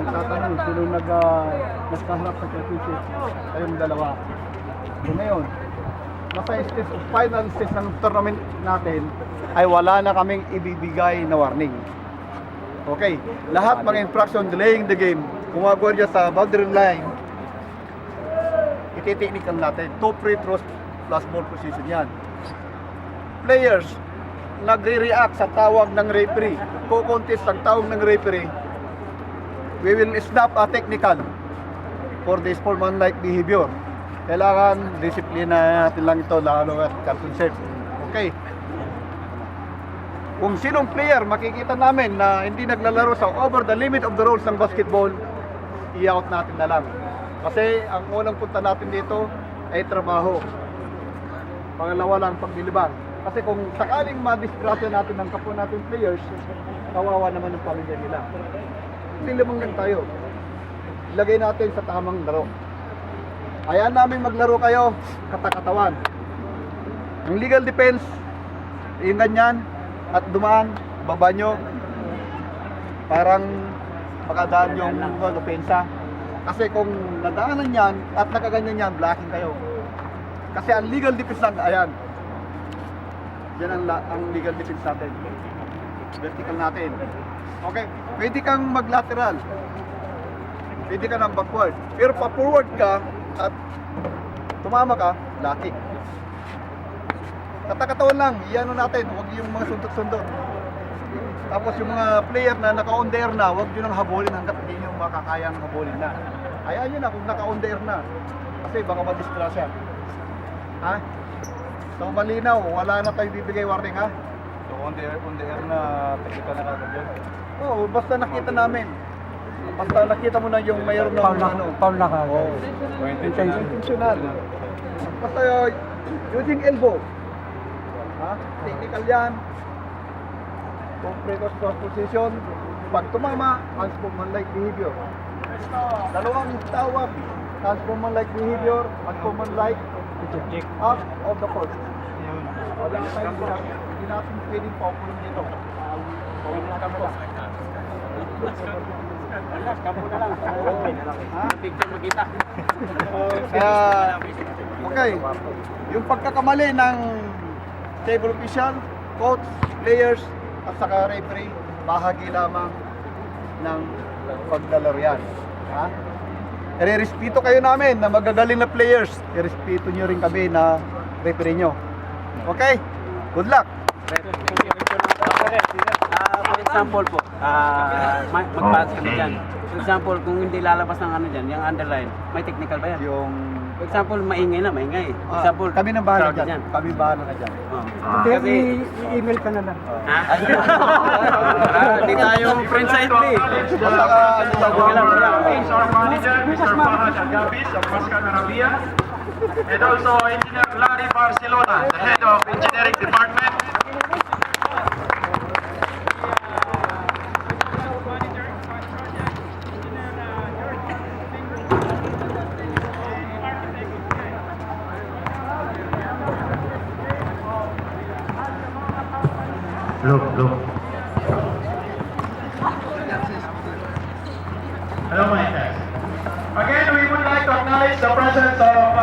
Tatanong, sino nagkaharap sa championship? Kayong dalawa. So ngayon, nasa stage of final stage ng tournament natin ay wala na kaming ibibigay na warning. Okay, lahat mga infraction delaying the game, kung magwardya sa boundary line, iti-technical natin. 2 free throws plus ball position yan. Players, nagre-react sa tawag ng referee, co-contest ang tawag ng referee, we will snap a technical for this sportsmanlike behavior. Kailangan disiplina natin lang ito, lalo at captain set. Okay. Kung sinong player makikita namin na hindi naglalaro sa over the limit of the rules ng basketball, i-out natin na lang. Kasi ang unang punta natin dito ay trabaho. Pangalawa lang paglilibang. Kasi kung sakaling madisgrasya natin ng kapwa natin players, kawawa naman ang pamilya nila. Lilibang lang tayo. Ilagay natin sa tamang laro. Ayan namin maglaro kayo, katakatawan. Ang legal defense, yung ganyan, at dumaan, baba nyo, parang makadaan yung depensa. Kasi kung nadaanan yan at nakaganyan yan, blocking kayo. Kasi ang legal defense lang, ayan. Yan ang legal defense natin. Vertical natin. Okay, pwede kang mag-lateral. Pwede ka ng backward. Pero pa-forward ka at tumama ka, blocking. Katakatawan lang, iyan natin, huwag yung mga sundot-sundot. Tapos yung mga player na naka-on the air na, huwag nyo nang habulin hanggat hindi nyo makakayang habulin na. Hayaan nyo na kung naka-on the air na. Kasi baka madisgrasya. Ha? So malinaw, wala na tayong bibigay warning ha? So on the air na technical na kagad yun? Oo, basta nakita namin. Basta nakita mo na yung mayroon ng Paul na ka. Oo. Intentional. Basta using elbow. Ha? Technical yan. Complete cross position. Pag tumama, unsportsmanlike behavior. Dalawang tawag. Unsportsmanlike behavior, unsportsmanlike out of the court. Wala tayong hindi natin pwedeng paukulong dito. Paukulong ka mo. Kampo na lang. Ha? Picture makita. Okay. Yung pagkakamali ng table official, coach, players, at saka referee, bahagi lamang ng paglalaro yan. Ha? I-respeto kayo namin na magagaling na players. I-respeto nyo rin kami na referee nyo. Okay? Good luck! For example po, mag-pass kami dyan. For example, kung hindi lalabas ng ano dyan, yung underline, may technical ba yan? Yung For example, maingay na, maingay. For example, kami na bahala crowd dyan. Kami bahala na dyan. Kasi, i-email ka na lang. Hindi tayo friend sa FB. Basta ka, Our manager, Mr. Fahad Agapis of Mascan Arabia, and also Engineer Larry Barcelona, the head of Engineering Department. Look. Hello, my friends. Again, we would like to acknowledge the presence of